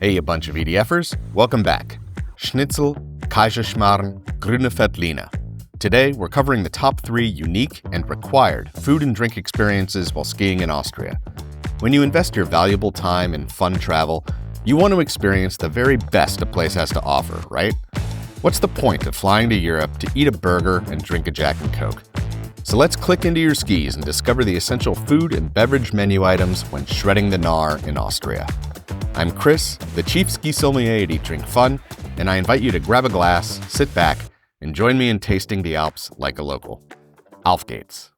Hey, a bunch of EDFers. Welcome back. Schnitzel, Kaiserschmarrn, Grüner Veltliner. Today, we're covering the top 3 unique and required food and drink experiences while skiing in Austria. When you invest your valuable time in fun travel, you want to experience the very best a place has to offer, right? What's the point of flying to Europe to eat a burger and drink a Jack and Coke? So let's click into your skis and discover the essential food and beverage menu items when shredding the gnar in Austria. I'm Kris, the chief ski sommelier at Eat Drink Fun, and I invite you to grab a glass, sit back, and join me in tasting the Alps like a local. Auf geht's.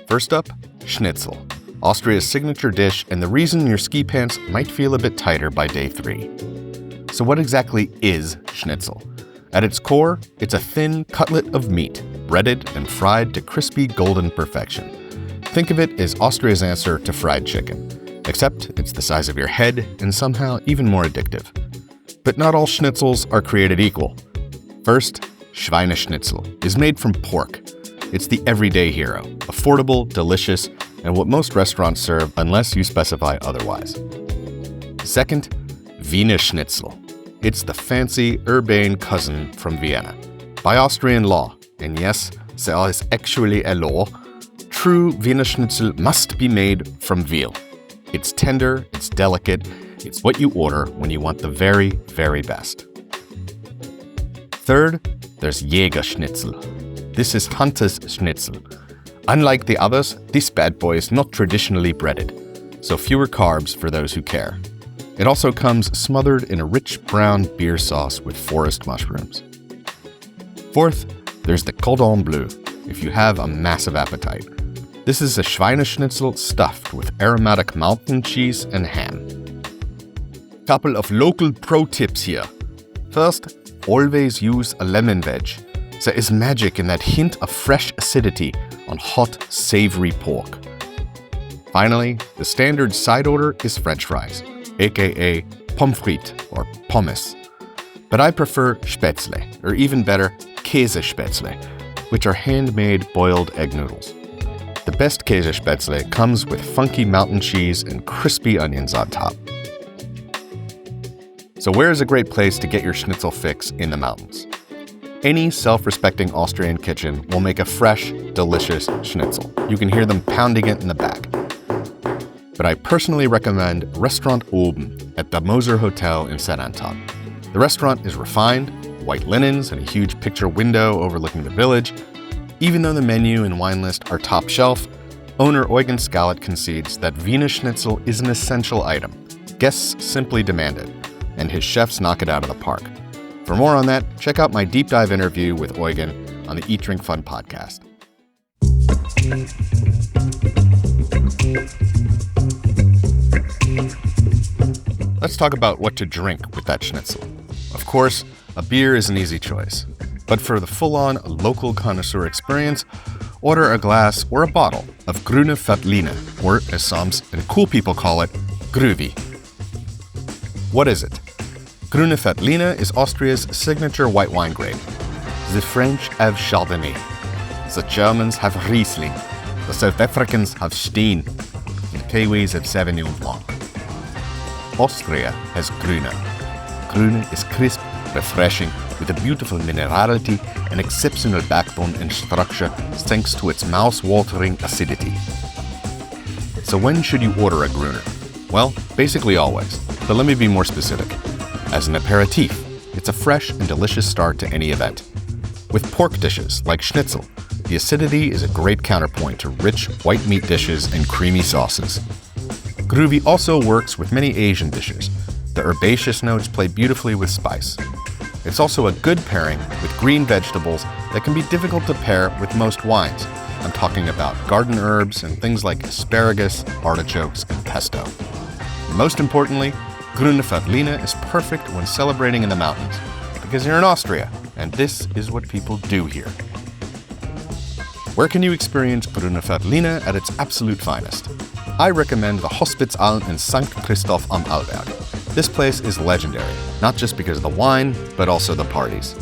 First up, Schnitzel, Austria's signature dish and the reason your ski pants might feel a bit tighter by day 3. So what exactly is Schnitzel? At its core, it's a thin cutlet of meat, breaded and fried to crispy golden perfection. Think of it as Austria's answer to fried chicken, except it's the size of your head and somehow even more addictive. But not all schnitzels are created equal. First, Schweineschnitzel is made from pork. It's the everyday hero, affordable, delicious, and what most restaurants serve unless you specify otherwise. Second, Wiener Schnitzel. It's the fancy, urbane cousin from Vienna. By Austrian law, and yes, there is actually a law, true Wiener Schnitzel must be made from veal. It's tender, it's delicate, it's what you order when you want the very, very best. Third, there's Jägerschnitzel. This is Hunter's Schnitzel. Unlike the others, this bad boy is not traditionally breaded, so fewer carbs for those who care. It also comes smothered in a rich brown beer sauce with forest mushrooms. Fourth, there's the Cordon Bleu, if you have a massive appetite. This is a Schweineschnitzel stuffed with aromatic mountain cheese and ham. Couple of local pro tips here. First, always use a lemon wedge. There is magic in that hint of fresh acidity on hot, savory pork. Finally, the standard side order is French fries, aka pommes frites or pommes. But I prefer Spätzle, or even better, Käsespätzle, which are handmade boiled egg noodles. The best Käsespätzle comes with funky mountain cheese and crispy onions on top. So where is a great place to get your schnitzel fix in the mountains? Any self-respecting Austrian kitchen will make a fresh, delicious schnitzel. You can hear them pounding it in the back. But I personally recommend Restaurant Ooben at the Moser Hotel in St. Anton. The restaurant is refined, white linens and a huge picture window overlooking the village. Even though the menu and wine list are top shelf, owner Eugen Skallet concedes that Wiener Schnitzel is an essential item. Guests simply demand it, and his chefs knock it out of the park. For more on that, check out my deep dive interview with Eugen on the Eat Drink Fun podcast. Let's talk about what to drink with that schnitzel. Of course, a beer is an easy choice. But for the full-on local connoisseur experience, order a glass or a bottle of Grüner Veltliner, or as some and cool people call it, Grüvi. What is it? Grüner Veltliner is Austria's signature white wine grape. The French have Chardonnay. The Germans have Riesling. The South Africans have Steen. And Kiwis have Sauvignon Blanc. Austria has Grüner. Grüner is crisp, refreshing, with a beautiful minerality and exceptional backbone and structure thanks to its mouth-watering acidity. So when should you order a Grüner? Well, basically always, but let me be more specific. As an aperitif, it's a fresh and delicious start to any event. With pork dishes like Schnitzel, the acidity is a great counterpoint to rich white meat dishes and creamy sauces. Grüvi also works with many Asian dishes. The herbaceous notes play beautifully with spice. It's also a good pairing with green vegetables that can be difficult to pair with most wines. I'm talking about garden herbs and things like asparagus, artichokes, and pesto. And most importantly, Grüner Veltliner is perfect when celebrating in the mountains, because you're in Austria, and this is what people do here. Where can you experience Grüner Veltliner at its absolute finest? I recommend the Hospiz Alm in St. Christoph am Arlberg. This place is legendary, not just because of the wine, but also the parties.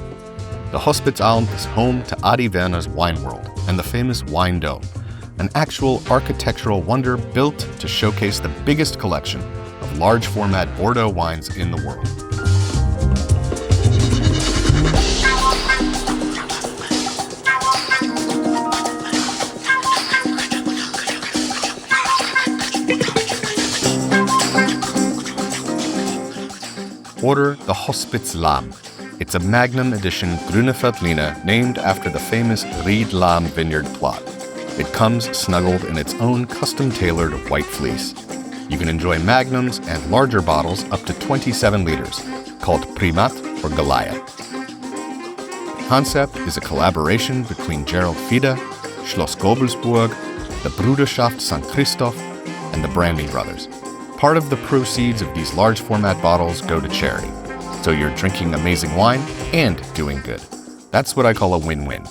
The Hospiz Alm is home to Adi Werner's Wine World and the famous Wine Dome, an actual architectural wonder built to showcase the biggest collection of large format Bordeaux wines in the world. Order the Hospiz Lamm. It's a Magnum edition Grüner Veltliner named after the famous Ried Lamm vineyard plot. It comes snuggled in its own custom-tailored white fleece. You can enjoy Magnums and larger bottles up to 27 liters, called Primat or Goliath. The concept is a collaboration between Gerald Fiede, Schloss Gobelsburg, the Bruderschaft St. Christoph, and the Brandy Brothers. Part of the proceeds of these large format bottles go to charity. So you're drinking amazing wine and doing good. That's what I call a win-win.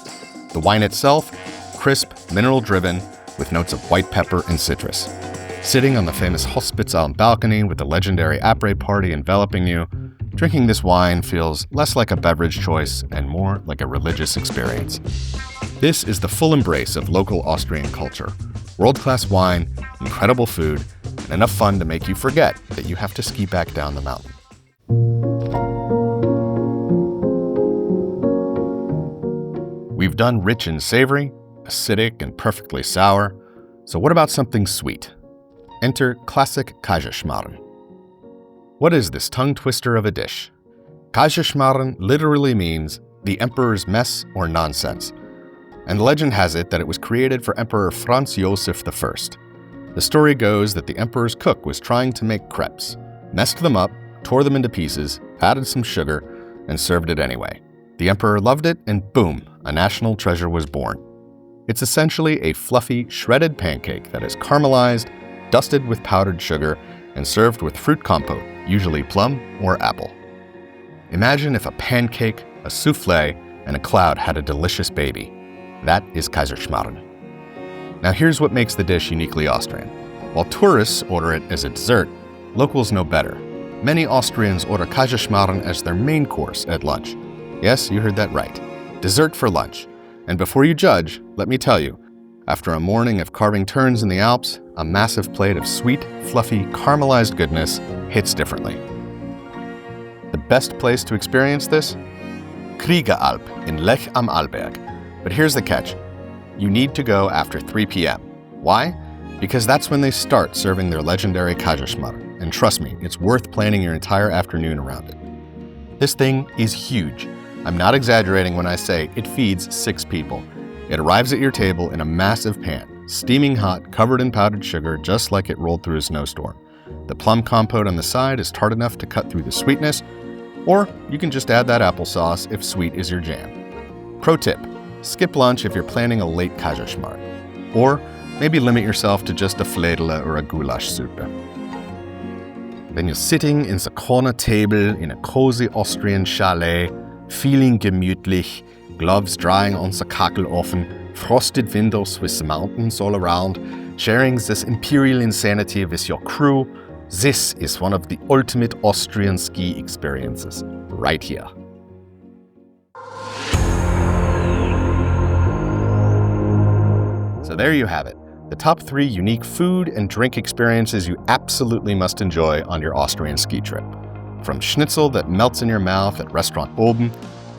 The wine itself, crisp, mineral-driven, with notes of white pepper and citrus. Sitting on the famous Hospiz Alm balcony with the legendary après party enveloping you, drinking this wine feels less like a beverage choice and more like a religious experience. This is the full embrace of local Austrian culture. World-class wine, incredible food, and enough fun to make you forget that you have to ski back down the mountain. We've done rich and savory, acidic and perfectly sour, so what about something sweet? Enter classic Kaiserschmarrn. What is this tongue twister of a dish? Kaiserschmarrn literally means the emperor's mess or nonsense, and legend has it that it was created for Emperor Franz Josef I. The story goes that the emperor's cook was trying to make crepes, messed them up, tore them into pieces, added some sugar, and served it anyway. The emperor loved it, and boom, a national treasure was born. It's essentially a fluffy, shredded pancake that is caramelized, dusted with powdered sugar, and served with fruit compote, usually plum or apple. Imagine if a pancake, a soufflé, and a cloud had a delicious baby. That is Kaiserschmarrn. Now here's what makes the dish uniquely Austrian. While tourists order it as a dessert, locals know better. Many Austrians order Kaiserschmarrn as their main course at lunch. Yes, you heard that right. Dessert for lunch. And before you judge, let me tell you, after a morning of carving turns in the Alps, a massive plate of sweet, fluffy, caramelized goodness hits differently. The best place to experience this? Kriegeralpe in Lech am Arlberg. But here's the catch. You need to go after 3 p.m. Why? Because that's when they start serving their legendary Kaiserschmarrn. And trust me, it's worth planning your entire afternoon around it. This thing is huge. I'm not exaggerating when I say it feeds 6 people. It arrives at your table in a massive pan, steaming hot, covered in powdered sugar, just like it rolled through a snowstorm. The plum compote on the side is tart enough to cut through the sweetness, or you can just add that applesauce if sweet is your jam. Pro tip, skip lunch if you're planning a late Kaiserschmarrn, or maybe limit yourself to just a fledele or a goulash soup. Then you're sitting in the corner table in a cozy Austrian chalet, feeling gemütlich, gloves drying on the Kachelofen, frosted windows with the mountains all around, sharing this imperial insanity with your crew. This is one of the ultimate Austrian ski experiences, right here. So there you have it, the top 3 unique food and drink experiences you absolutely must enjoy on your Austrian ski trip. From Schnitzel that melts in your mouth at restaurant Ooben,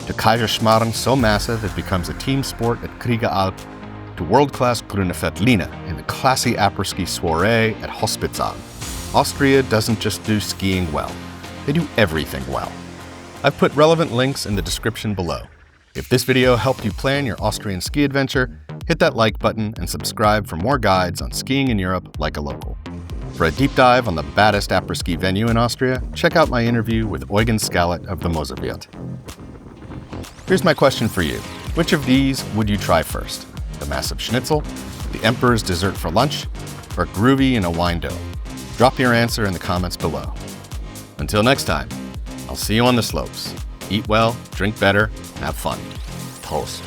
to Kaiserschmarrn so massive it becomes a team sport at Kriegeralpe, to world-class Grüner Veltliner in the classy après-ski soirée at Hospiz Alm. Austria doesn't just do skiing well, they do everything well. I've put relevant links in the description below. If this video helped you plan your Austrian ski adventure, hit that like button and subscribe for more guides on skiing in Europe like a local. For a deep dive on the baddest après-ski venue in Austria, check out my interview with Eugen Skallet of the Moserwirt. Here's my question for you. Which of these would you try first? The massive schnitzel, the emperor's dessert for lunch, or groovy in a wine dome? Drop your answer in the comments below. Until next time, I'll see you on the slopes. Eat well, drink better, and have fun. Prost.